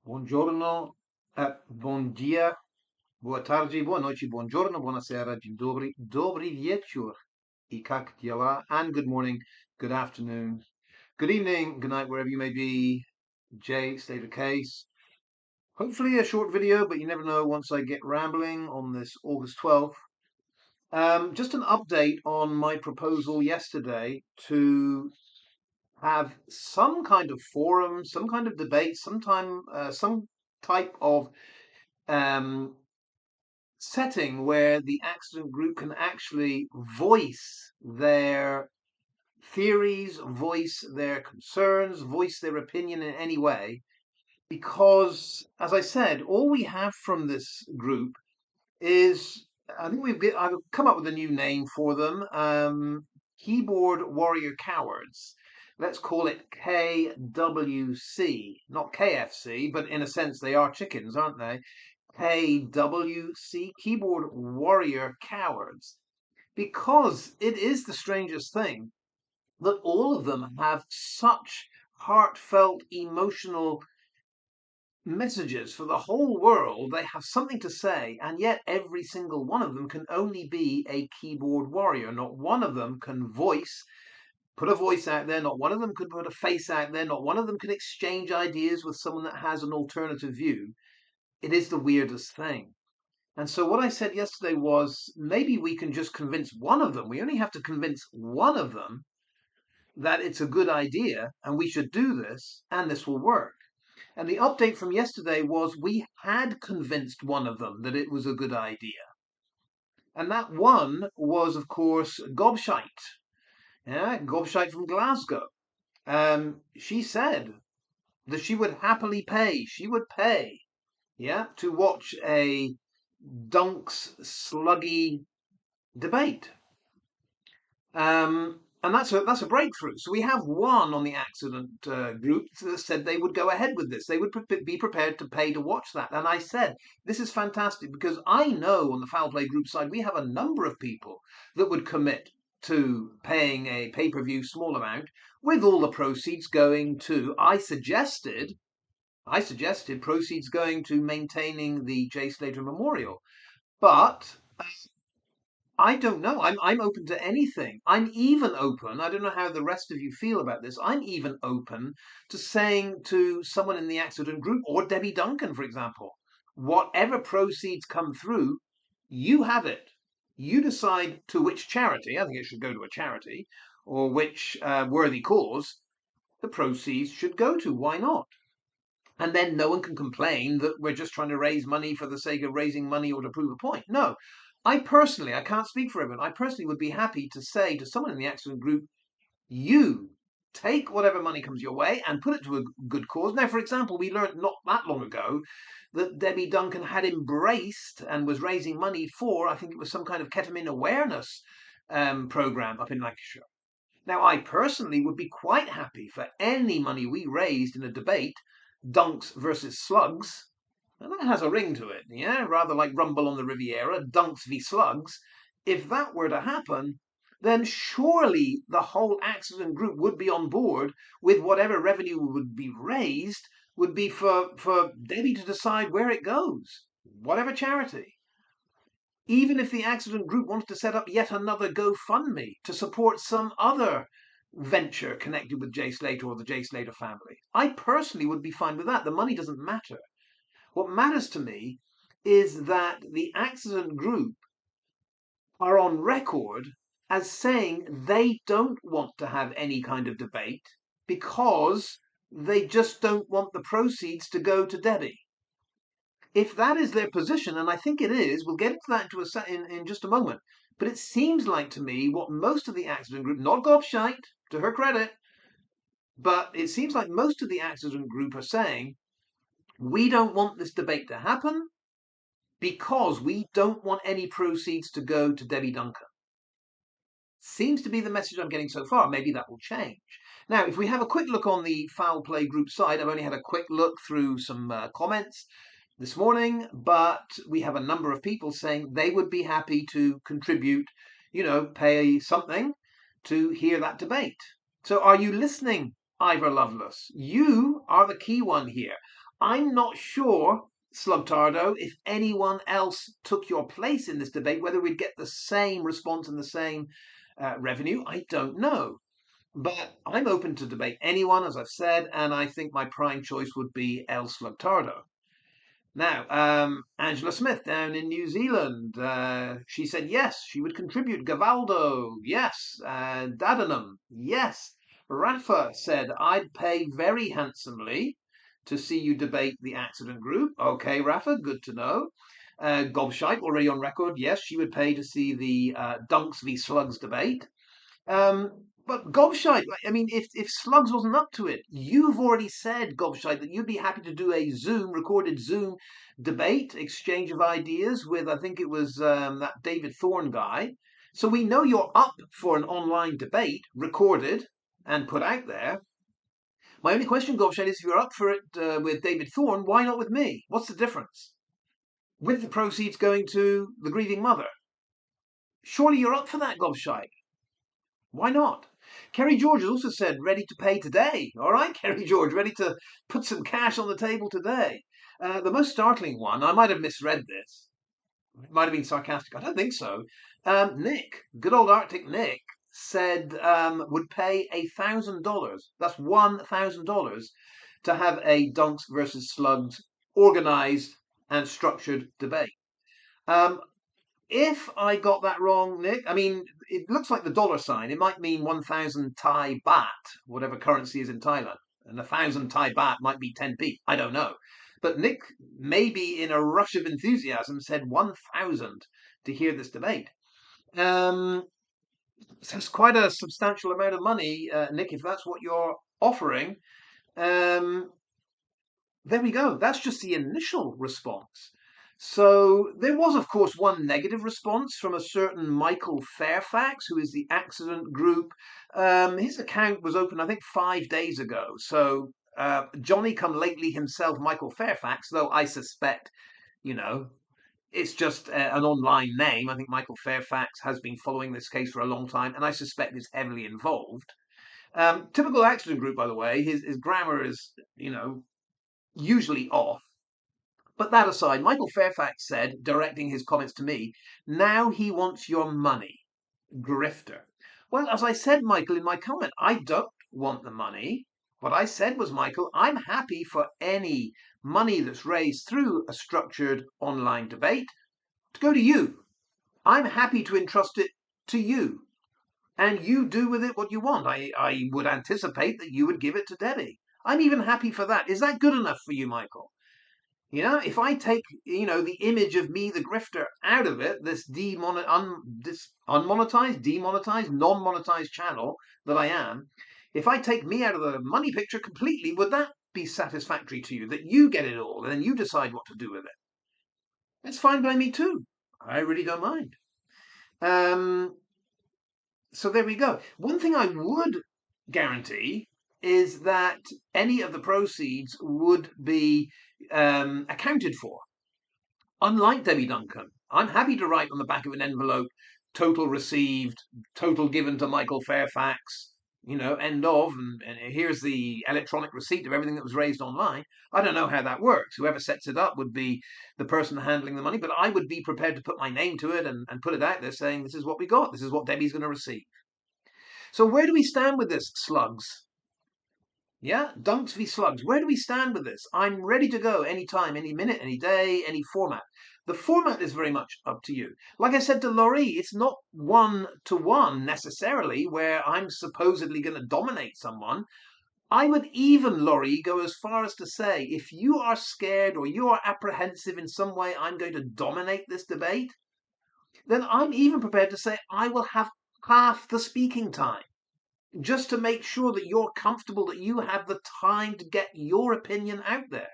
Buongiorno, buon dia, boa tarde, boa noite, buongiorno, buonasera, dzień dobry, dobry wieczór, I jak działa, and good morning, good afternoon, good evening, good night, wherever you may be. Jay, Slater case. Hopefully a short video, but you never know once I get rambling on this August 12th. Just an update on my proposal yesterday to have some kind of forum, some kind of debate, some type of um, setting where the accident group can actually voice their theories, voice their concerns, voice their opinion in any way. Because, as I said, all we have from this group is, I've come up with a new name for them, keyboard warrior cowards. Let's call it KWC, not KFC, but in a sense they are chickens, aren't they? KWC, keyboard warrior cowards. Because it is the strangest thing that all of them have such heartfelt, emotional messages for the whole world. They have something to say, and yet every single one of them can only be a keyboard warrior. Not one of them can put a voice out there. Not one of them could put a face out there. Not one of them can exchange ideas with someone that has an alternative view. It is the weirdest thing. And so what I said yesterday was maybe we can just convince one of them. We only have to convince one of them that it's a good idea and we should do this and this will work. And the update from yesterday was we had convinced one of them that it was a good idea. And that one was, of course, Gobshite. Yeah, Gobshite from Glasgow. She said that she would happily pay, yeah, to watch a Dunk's sluggy debate. And that's a breakthrough. So we have one on the accident group that said they would go ahead with this. They would be prepared to pay to watch that. And I said, this is fantastic because I know on the foul play group side, we have a number of people that would commit to paying a pay-per-view small amount with all the proceeds going to, I suggested proceeds going to maintaining the J. Slater Memorial. But I don't know. I'm open to anything. I'm even open. I don't know how the rest of you feel about this. I'm even open to saying to someone in the accident group or Debbie Duncan, for example, whatever proceeds come through, you have it. You decide to which charity. I think it should go to a charity or which worthy cause the proceeds should go to. Why not? And then no one can complain that we're just trying to raise money for the sake of raising money or to prove a point. No, I can't speak for everyone. I personally would be happy to say to someone in the accident group, you take whatever money comes your way and put it to a good cause. Now, for example, we learned not that long ago that Debbie Duncan had embraced and was raising money for, I think it was some kind of ketamine awareness program up in Lancashire. Now, I personally would be quite happy for any money we raised in a debate, Dunks versus Sluggz, and that has a ring to it, yeah, rather like Rumble on the Riviera, Dunks v Sluggz. If that were to happen, then surely the whole accident group would be on board with whatever revenue would be raised would be for Debbie to decide where it goes, whatever charity. Even if the accident group wanted to set up yet another GoFundMe to support some other venture connected with Jay Slater or the Jay Slater family, I personally would be fine with that. The money doesn't matter. What matters to me is that the accident group are on record as saying they don't want to have any kind of debate because they just don't want the proceeds to go to Debbie. If that is their position, and I think it is, we'll get into that in just a moment. But it seems like to me what most of the accident group, not Gobshite, to her credit, but it seems like most of the accident group are saying, we don't want this debate to happen because we don't want any proceeds to go to Debbie Duncan. Seems to be the message I'm getting so far. Maybe that will change. Now, if we have a quick look on the foul play group side, I've only had a quick look through some comments this morning, but we have a number of people saying they would be happy to contribute, pay something to hear that debate. So are you listening, Ivor Lovelace? You are the key one here. I'm not sure, Slugtardo, if anyone else took your place in this debate, whether we'd get the same response and the same revenue, I don't know. But I'm open to debate anyone, as I've said, and I think my prime choice would be El Slugtardo. Now, Angela Smith down in New Zealand, she said yes, she would contribute. Gavaldo, yes. Dadenham, yes. Rafa said, I'd pay very handsomely to see you debate the accident group. Okay, Rafa, good to know. Gobshite, already on record, yes, she would pay to see the Dunks v Sluggz debate. But Gobshite, I mean, if Sluggz wasn't up to it, you've already said, Gobshite, that you'd be happy to do a recorded Zoom debate, exchange of ideas with, I think it was that David Thorne guy. So we know you're up for an online debate, recorded and put out there. My only question, Gobshite, is if you're up for it with David Thorne, why not with me? What's the difference? With the proceeds going to the grieving mother. Surely you're up for that, Gobshite. Why not? Kerry George has also said ready to pay today. All right, Kerry George, ready to put some cash on the table today. The most startling one, I might have misread this. It might have been sarcastic. I don't think so. Nick, good old Arctic Nick, said would pay $1,000. That's $1,000 to have a Dunks versus Sluggz organised and structured debate. If I got that wrong, Nick, I mean, it looks like the dollar sign. It might mean 1,000 Thai baht, whatever currency is in Thailand. And 1,000 Thai baht might be 10p. I don't know. But Nick, maybe in a rush of enthusiasm, said 1,000 to hear this debate. So it's quite a substantial amount of money, Nick, if that's what you're offering. There we go. That's just the initial response. So there was, of course, one negative response from a certain Michael Fairfax, who is the accident group. His account was open, I think, 5 days ago. So Johnny come lately himself, Michael Fairfax, though I suspect, you know, it's just an online name. I think Michael Fairfax has been following this case for a long time, and I suspect is heavily involved. Typical accident group, by the way, his grammar is, usually off. But that aside, Michael Fairfax said, directing his comments to me, now he wants your money. Grifter. Well, as I said, Michael, in my comment, I don't want the money. What I said was, Michael, I'm happy for any money that's raised through a structured online debate to go to you. I'm happy to entrust it to you. And you do with it what you want. I would anticipate that you would give it to Debbie. I'm even happy for that. Is that good enough for you, Michael? If I take, the image of me, the grifter, out of it, this unmonetized, demonetized, non-monetized channel that I am, if I take me out of the money picture completely, would that be satisfactory to you? That you get it all and then you decide what to do with it? That's fine by me too. I really don't mind. So there we go. One thing I would guarantee is that any of the proceeds would be accounted for. Unlike Debbie Duncan, I'm happy to write on the back of an envelope, total received, total given to Michael Fairfax, end of, and here's the electronic receipt of everything that was raised online. I don't know how that works. Whoever sets it up would be the person handling the money, but I would be prepared to put my name to it and put it out there saying, this is what we got, this is what Debbie's going to receive. So where do we stand with this, Sluggz? Yeah, Dunks v Sluggz. Where do we stand with this? I'm ready to go anytime, any minute, any day, any format. The format is very much up to you. Like I said to Laurie, it's not 1-to-1 necessarily where I'm supposedly going to dominate someone. I would even, Laurie, go as far as to say, if you are scared or you are apprehensive in some way I'm going to dominate this debate, then I'm even prepared to say I will have half the speaking time, just to make sure that you're comfortable, that you have the time to get your opinion out there.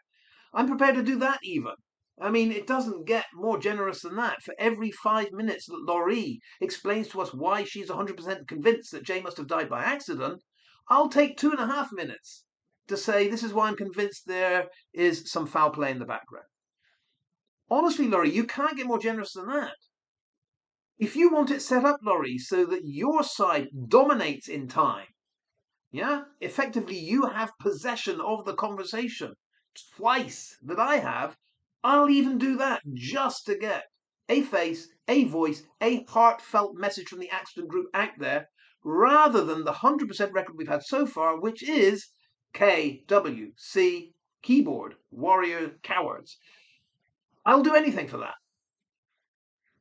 I'm prepared to do that even. I mean, it doesn't get more generous than that. For every 5 minutes that Laurie explains to us why she's 100% convinced that Jay must have died by accident, I'll take 2.5 minutes to say this is why I'm convinced there is some foul play in the background. Honestly, Laurie, you can't get more generous than that. If you want it set up, Laurie, so that your side dominates in time, yeah, effectively you have possession of the conversation twice that I have, I'll even do that just to get a face, a voice, a heartfelt message from the accident group out there, rather than the 100% record we've had so far, which is KWC, keyboard warrior cowards. I'll do anything for that.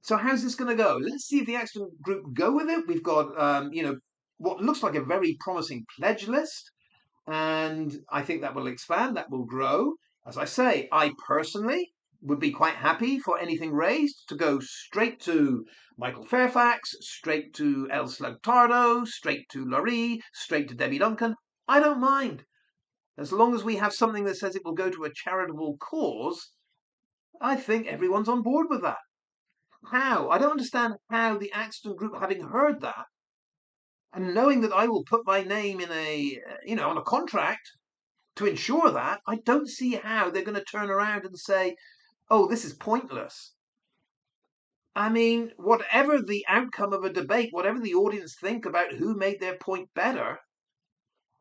So how's this going to go? Let's see if the accident group go with it. We've got, what looks like a very promising pledge list, and I think that will expand, that will grow. As I say, I personally would be quite happy for anything raised to go straight to Michael Fairfax, straight to El Slugtardo, straight to Laurie, straight to Debbie Duncan. I don't mind. As long as we have something that says it will go to a charitable cause, I think everyone's on board with that. How? I don't understand how the accident group, having heard that, and knowing that I will put my name in on a contract to ensure that, I don't see how they're going to turn around and say, oh, this is pointless. I mean, whatever the outcome of a debate, whatever the audience think about who made their point better,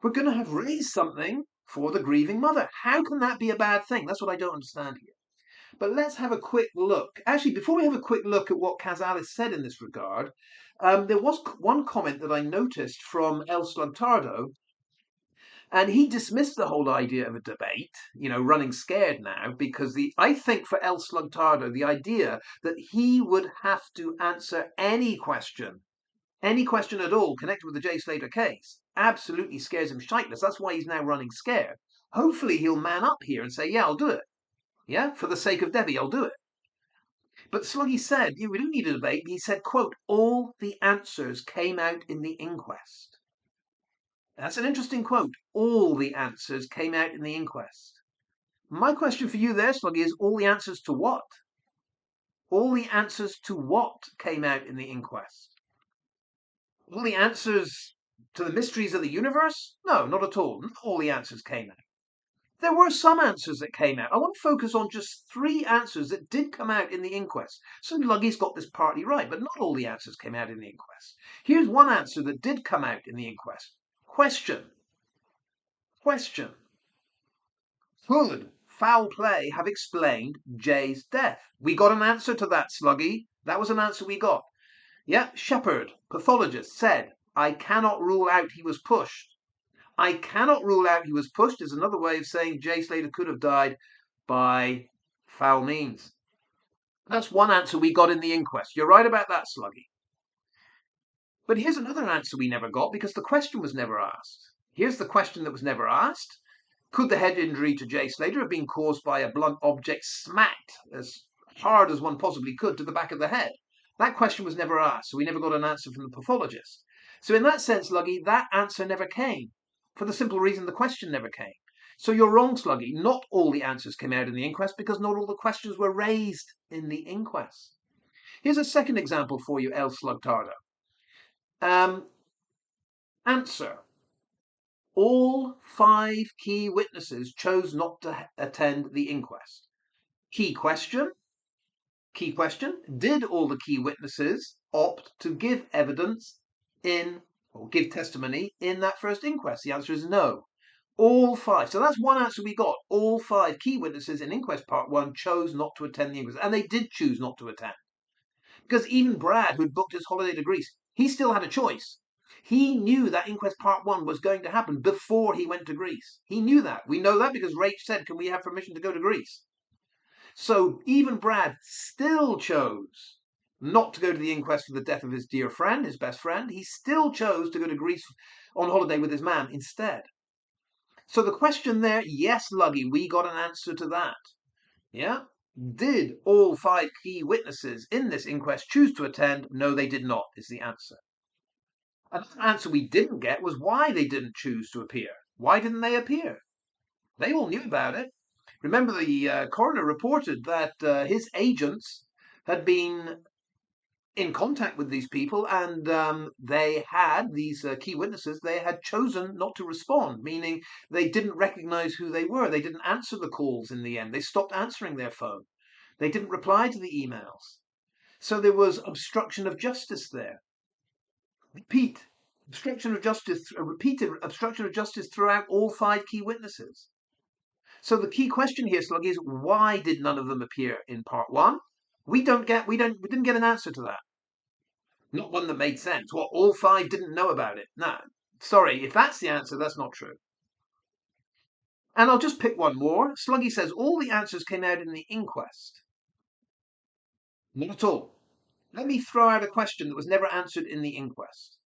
we're going to have raised something for the grieving mother. How can that be a bad thing? That's what I don't understand here. But let's have a quick look. Actually, before we have a quick look at what Cazalis said in this regard, there was one comment that I noticed from El Slugtardo, and he dismissed the whole idea of a debate, running scared now, because I think for El Slugtardo, the idea that he would have to answer any question at all connected with the Jay Slater case, absolutely scares him shitless. That's why he's now running scared. Hopefully he'll man up here and say, yeah, I'll do it. Yeah, for the sake of Debbie, I'll do it. But Sluggy said, we don't need a debate. He said, quote, all the answers came out in the inquest. That's an interesting quote. All the answers came out in the inquest. My question for you there, Sluggy, is all the answers to what? All the answers to what came out in the inquest? All the answers to the mysteries of the universe? No, not at all. Not all the answers came out. There were some answers that came out. I want to focus on just 3 answers that did come out in the inquest. So Luggy's got this partly right, but not all the answers came out in the inquest. Here's one answer that did come out in the inquest. Question. Could foul play have explained Jay's death? We got an answer to that, Sluggy. That was an answer we got. Yeah, Shepherd, pathologist, said, I cannot rule out he was pushed. I cannot rule out he was pushed is another way of saying Jay Slater could have died by foul means. That's one answer we got in the inquest. You're right about that, Sluggy. But here's another answer we never got because the question was never asked. Here's the question that was never asked. Could the head injury to Jay Slater have been caused by a blunt object smacked as hard as one possibly could to the back of the head? That question was never asked, so we never got an answer from the pathologist. So in that sense, Luggy, that answer never came. For the simple reason the question never came. So you're wrong, Sluggy. Not all the answers came out in the inquest because not all the questions were raised in the inquest. Here's a second example for you, El Slugtardo. Answer. All 5 key witnesses chose not to attend the inquest. Key question. Did all the key witnesses opt to give evidence or give testimony in that first inquest? The answer is no. All 5. So that's one answer we got. All 5 key witnesses in inquest part 1 chose not to attend the inquest. And they did choose not to attend. Because even Brad, who'd booked his holiday to Greece, he still had a choice. He knew that inquest part 1 was going to happen before he went to Greece. He knew that. We know that because Rach said, can we have permission to go to Greece? So even Brad still chose not to go to the inquest for the death of his dear friend, his best friend. He still chose to go to Greece on holiday with his man instead. So the question there, yes, Luggy, we got an answer to that. Yeah? Did all 5 key witnesses in this inquest choose to attend? No, they did not, is the answer. Another answer we didn't get was why they didn't choose to appear. Why didn't they appear? They all knew about it. Remember, the coroner reported that his agents had been in contact with these people, and they had, these key witnesses, they had chosen not to respond, meaning they didn't recognize who they were. They didn't answer the calls in the end. They stopped answering their phone. They didn't reply to the emails. So there was obstruction of justice there. Repeated obstruction of justice throughout all 5 key witnesses. So the key question here, Slug, is why did none of them appear in part one? We didn't get an answer to that. Not one that made sense. What, all five didn't know about it? No. Sorry, if that's the answer, that's not true. And I'll just pick one more. Sluggy says all the answers came out in the inquest. Not at all. Let me throw out a question that was never answered in the inquest.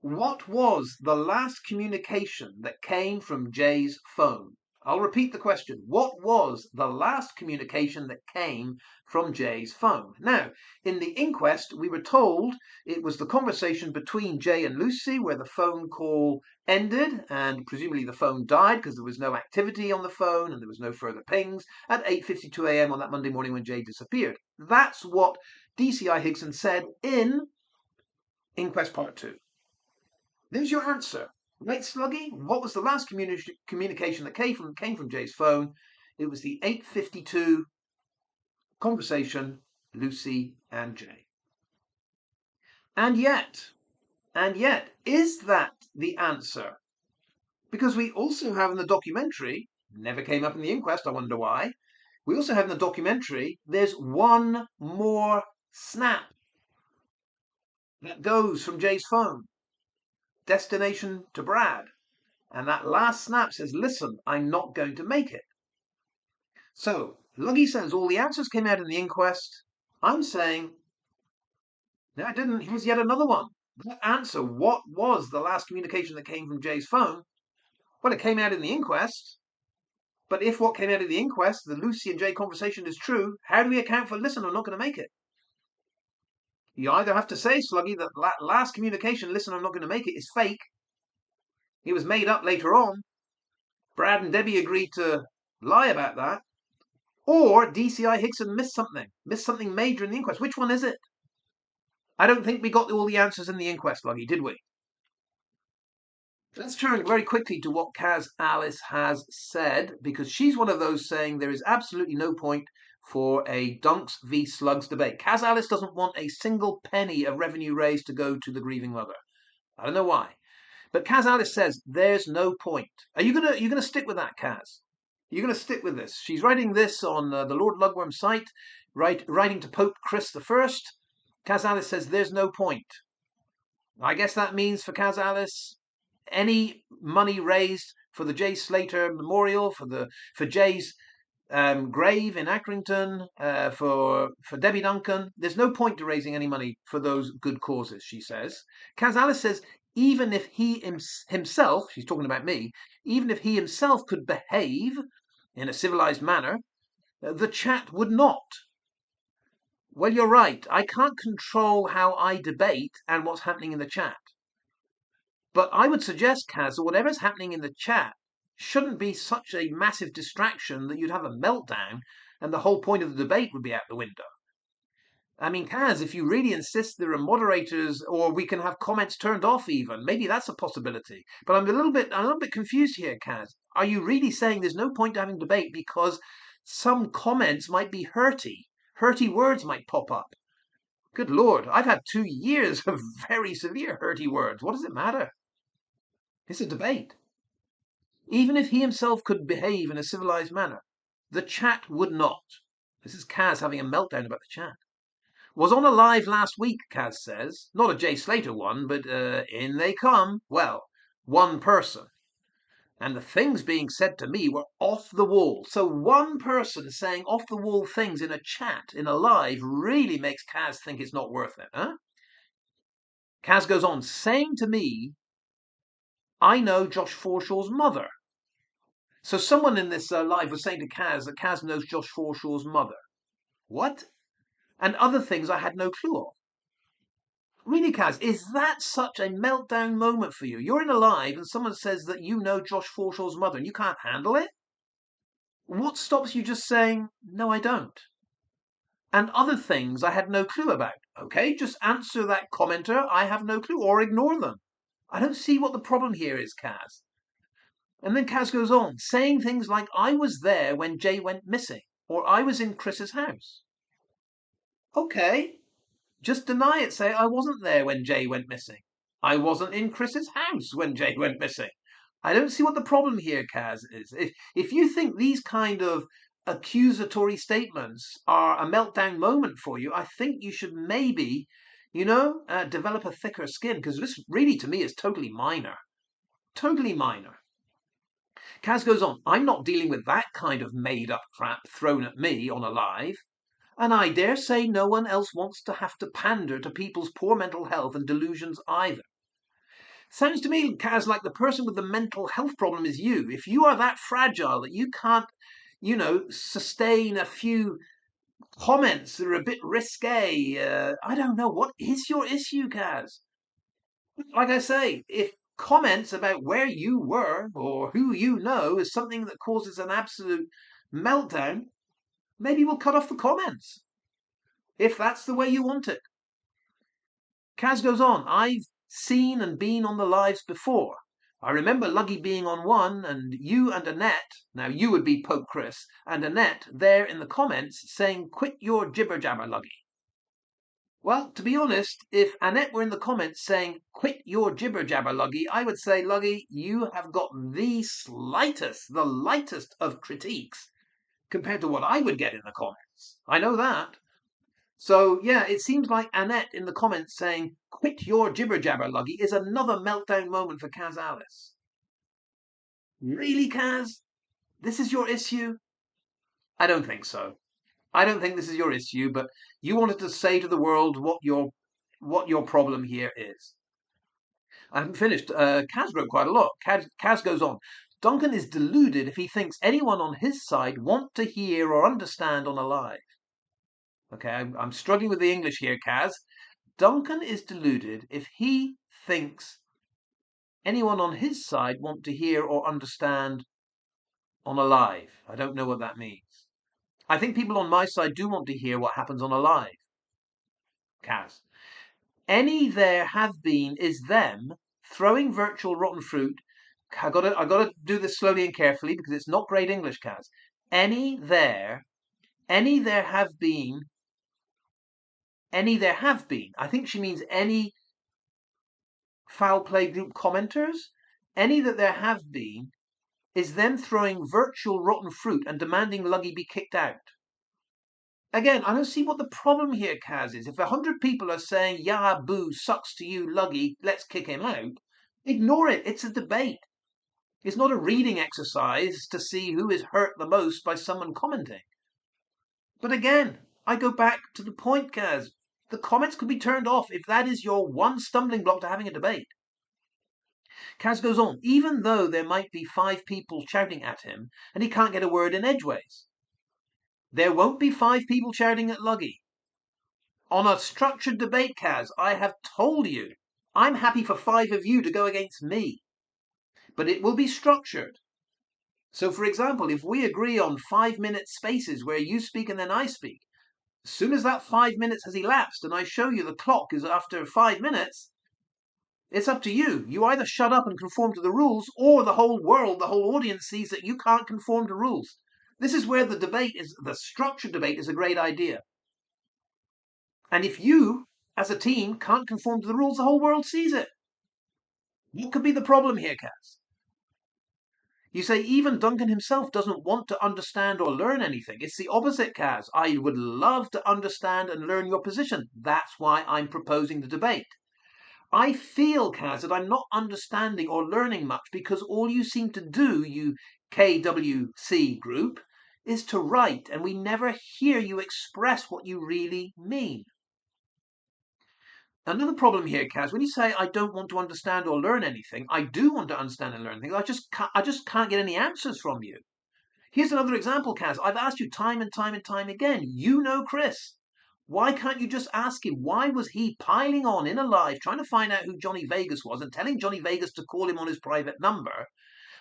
What was the last communication that came from Jay's phone? I'll repeat the question. What was the last communication that came from Jay's phone? Now, in the inquest, we were told it was the conversation between Jay and Lucy where the phone call ended and presumably the phone died because there was no activity on the phone and there was no further pings at 8:52 a.m. on that Monday morning when Jay disappeared. That's what DCI Higson said in Inquest Part 2. There's your answer. Right, Sluggy? What was the last communication that came from Jay's phone? It was the 8:52 conversation, Lucy and Jay. And yet, is that the answer? Because we also have in the documentary, never came up in the inquest, I wonder why, we also have in the documentary, there's one more snap that goes from Jay's phone. Destination to Brad. And that last snap says, listen, I'm not going to make it. So, Luggy says all the answers came out in the inquest. I'm saying, no, I didn't. Here's yet another one. That answer, what was the last communication that came from Jay's phone? Well, it came out in the inquest. But if what came out in the inquest, the Lucy and Jay conversation, is true, how do we account for, listen, I'm not going to make it? You either have to say, Sluggy, that last communication, listen, I'm not going to make it, is fake. It was made up later on. Brad and Debbie agreed to lie about that. Or DCI Higson missed something major in the inquest. Which one is it? I don't think we got all the answers in the inquest, Luggy, did we? Let's turn very quickly to what Kaz Alice has said, because she's one of those saying there is absolutely no point for a Dunks v Sluggz debate. Kaz Alice doesn't want a single penny of revenue raised to go to the grieving mother. I don't know why. But Kaz Alice says there's no point. Are you gonna stick with that, Kaz? You're going to stick with this. She's writing this on the Lord Lugworm site, writing to Pope Chris I. Kaz Alice says there's no point. I guess that means for Kaz Alice, any money raised for the Jay Slater Memorial, for Jay's grave in Accrington, for Debbie Duncan, there's no point to raising any money for those good causes, she says. Kaz Alice says even if he himself, she's talking about me, even if he himself could behave in a civilized manner, the chat would not. Well, you're right. I can't control how I debate and what's happening in the chat. But I would suggest, Kaz, that whatever's happening in the chat shouldn't be such a massive distraction that you'd have a meltdown and the whole point of the debate would be out the window. I mean, Kaz, if you really insist there are moderators, or we can have comments turned off even, maybe that's a possibility. But I'm a little bit confused here, Kaz. Are you really saying there's no point to having debate because some comments might be hurty? Hurty words might pop up. Good Lord, I've had 2 years of very severe hurty words. What does it matter? It's a debate. Even if he himself could behave in a civilized manner, the chat would not. This is Kaz having a meltdown about the chat. Was on a live last week, Kaz says. Not a Jay Slater one, but in they come. Well, one person. And the things being said to me were off the wall. So one person saying off the wall things in a chat, in a live, really makes Kaz think it's not worth it, huh? Kaz goes on, saying to me, I know Josh Forshaw's mother. So someone in this live was saying to Kaz that Kaz knows Josh Forshaw's mother. What? And other things I had no clue of. Really, Kaz, is that such a meltdown moment for you? You're in a live and someone says that you know Josh Forshaw's mother and you can't handle it? What stops you just saying, no, I don't? And other things I had no clue about. Okay, just answer that commenter, I have no clue, or ignore them. I don't see what the problem here is, Kaz. And then Kaz goes on, saying things like, I was there when Jay went missing, or I was in Chris's house. Okay, just deny it. Say, I wasn't there when Jay went missing. I wasn't in Chris's house when Jay went missing. I don't see what the problem here, Kaz, is. If you think these kind of accusatory statements are a meltdown moment for you, I think you should maybe, develop a thicker skin, because this really, to me, is totally minor. Totally minor. Kaz goes on, I'm not dealing with that kind of made-up crap thrown at me on a live. And I dare say no one else wants to have to pander to people's poor mental health and delusions either. Sounds to me, Kaz, like the person with the mental health problem is you. If you are that fragile that you can't, sustain a few comments that are a bit risque, I don't know. What is your issue, Kaz? Like I say, if comments about where you were or who you know is something that causes an absolute meltdown, maybe we'll cut off the comments. If that's the way you want it. Kaz goes on, I've seen and been on the lives before. I remember Luggy being on one, and you and Annette, now you would be Pope Chris, and Annette there in the comments saying, quit your jibber jabber, Luggy. Well, to be honest, if Annette were in the comments saying, quit your jibber jabber, Luggy, I would say, Luggy, you have got the lightest of critiques compared to what I would get in the comments. I know that. So, yeah, it seems like Annette in the comments saying, quit your jibber jabber, Luggy, is another meltdown moment for Kaz Alice. Really, Kaz? This is your issue? I don't think so. I don't think this is your issue, but you wanted to say to the world what your problem here is. I haven't finished. Kaz wrote quite a lot. Kaz goes on. Duncan is deluded if he thinks anyone on his side want to hear or understand on a live. Okay, I'm struggling with the English here, Kaz. Duncan is deluded if he thinks anyone on his side want to hear or understand on a live. I don't know what that means. I think people on my side do want to hear what happens on a live. Kaz. Any there have been is them throwing virtual rotten fruit. I gotta do this slowly and carefully because it's not great English, Kaz. Any there have been. Any there have been. I think she means any foul play group commenters. Any that there have been is them throwing virtual rotten fruit and demanding Luggy be kicked out. Again, I don't see what the problem here, Kaz, is. If 100 people are saying, yeah, boo, sucks to you, Luggy, let's kick him out, ignore it. It's a debate. It's not a reading exercise to see who is hurt the most by someone commenting. But again, I go back to the point, Kaz. The comments could be turned off if that is your one stumbling block to having a debate. Kaz goes on, even though there might be 5 people shouting at him and he can't get a word in edgeways. There won't be 5 people shouting at Luggy. On a structured debate, Kaz, I have told you, I'm happy for 5 of you to go against me. But it will be structured. So, for example, if we agree on 5-minute spaces where you speak and then I speak, as soon as that 5 minutes has elapsed and I show you the clock is after 5 minutes, it's up to you. You either shut up and conform to the rules, or the whole world, the whole audience sees that you can't conform to rules. This is where the structured debate is a great idea. And if you, as a team, can't conform to the rules, the whole world sees it. What could be the problem here, Kaz? You say even Duncan himself doesn't want to understand or learn anything. It's the opposite, Kaz. I would love to understand and learn your position. That's why I'm proposing the debate. I feel, Kaz, that I'm not understanding or learning much because all you seem to do, you KWC group, is to write, and we never hear you express what you really mean. Another problem here, Kaz, when you say I don't want to understand or learn anything, I do want to understand and learn things. I just can't get any answers from you. Here's another example, Kaz. I've asked you time and time and time again. You know Chris. Why can't you just ask him? Why was he piling on in a live, trying to find out who Johnny Vegas was and telling Johnny Vegas to call him on his private number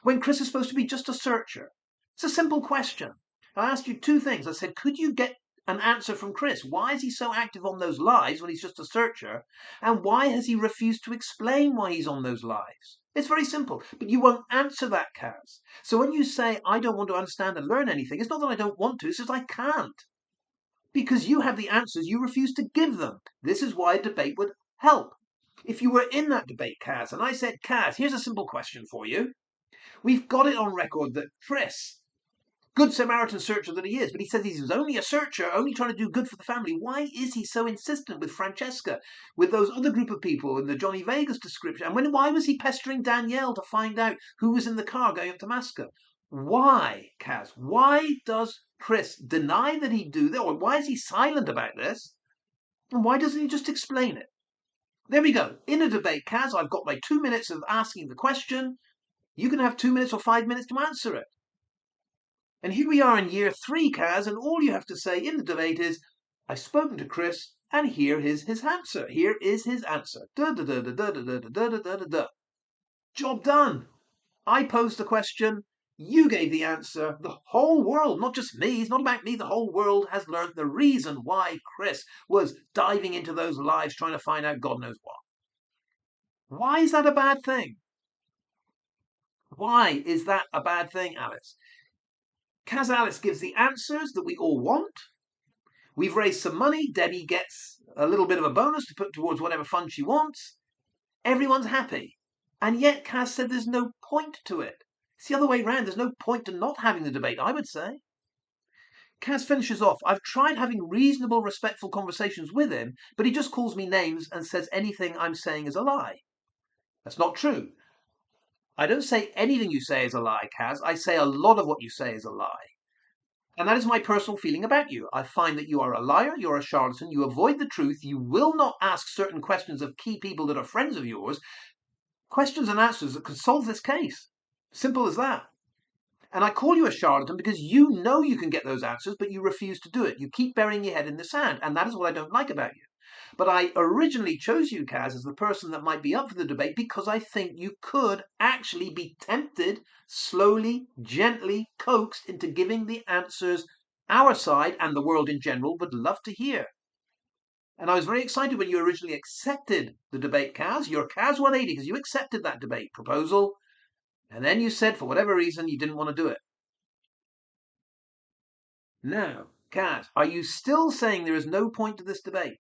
when Chris is supposed to be just a searcher? It's a simple question. I asked you 2 things. I said, could you get an answer from Chris? Why is he so active on those lives when he's just a searcher? And why has he refused to explain why he's on those lives? It's very simple, but you won't answer that, Kaz. So when you say, I don't want to understand and learn anything, it's not that I don't want to, it's just I can't. Because you have the answers, you refuse to give them. This is why a debate would help. If you were in that debate, Kaz, and I said, Kaz, here's a simple question for you. We've got it on record that Chris, good Samaritan searcher that he is, but he says he's only a searcher, only trying to do good for the family. Why is he so insistent with Francesca, with those other group of people in the Johnny Vegas description? And why was he pestering Danielle to find out who was in the car going up to Masca? Why, Kaz? Why does Chris deny that he'd do that? Or why is he silent about this? And why doesn't he just explain it? There we go. In a debate, Kaz, I've got my 2 minutes of asking the question. You can have 2 minutes or 5 minutes to answer it. And here we are in year 3, Kaz, and all you have to say in the debate is, I've spoken to Chris, and here is his answer. Here is his answer. Job done. I posed the question. You gave the answer. The whole world, not just me, it's not about me, the whole world has learned the reason why Chris was diving into those lives trying to find out God knows what. Why is that a bad thing? Why is that a bad thing, Alice? Kaz Alice gives the answers that we all want. We've raised some money. Debbie gets a little bit of a bonus to put towards whatever fund she wants. Everyone's happy. And yet Kaz said there's no point to it. It's the other way around. There's no point to not having the debate, I would say. Kaz finishes off. I've tried having reasonable, respectful conversations with him, but he just calls me names and says anything I'm saying is a lie. That's not true. I don't say anything you say is a lie, Kaz. I say a lot of what you say is a lie. And that is my personal feeling about you. I find that you are a liar, you're a charlatan, you avoid the truth, you will not ask certain questions of key people that are friends of yours, questions and answers that could solve this case. Simple as that. And I call you a charlatan because you know you can get those answers, but you refuse to do it. You keep burying your head in the sand, and that is what I don't like about you. But I originally chose you, Kaz, as the person that might be up for the debate because I think you could actually be tempted, slowly, gently coaxed into giving the answers our side and the world in general would love to hear. And I was very excited when you originally accepted the debate, Kaz. You're Kaz 180 because you accepted that debate proposal. And then you said, for whatever reason, you didn't want to do it. Now, Kaz, are you still saying there is no point to this debate?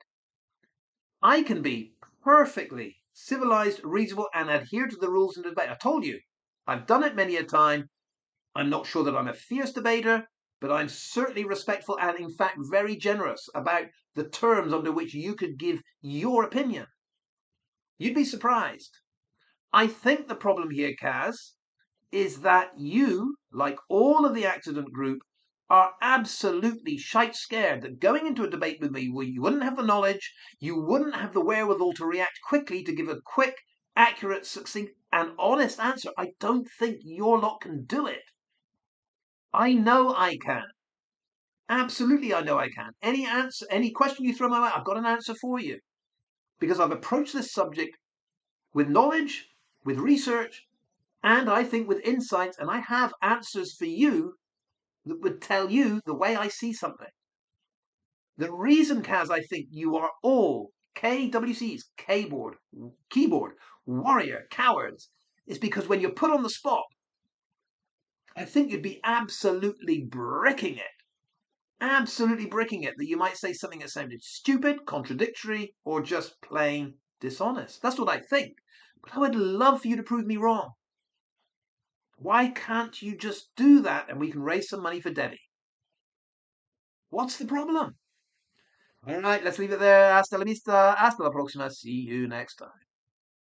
I can be perfectly civilized, reasonable, and adhere to the rules in the debate. I told you, I've done it many a time. I'm not sure that I'm a fierce debater, but I'm certainly respectful and, in fact, very generous about the terms under which you could give your opinion. You'd be surprised. I think the problem here, Kaz, is that you, like all of the accident group, are absolutely shite scared that going into a debate with me where you wouldn't have the knowledge, you wouldn't have the wherewithal to react quickly to give a quick, accurate, succinct, and honest answer. I don't think your lot can do it. I know I can. Absolutely, I know I can. Any answer, any question you throw my way, I've got an answer for you. Because I've approached this subject with knowledge, with research, and I think with insights, and I have answers for you that would tell you the way I see something. The reason, Kaz, I think you are all KWCs, keyboard, warrior, cowards, is because when you're put on the spot, I think you'd be absolutely bricking it. Absolutely bricking it that you might say something that sounded stupid, contradictory, or just plain dishonest. That's what I think. But I would love for you to prove me wrong. Why can't you just do that and we can raise some money for Debbie? What's the problem? All right, let's leave it there. Hasta la vista. Hasta la próxima. See you next time.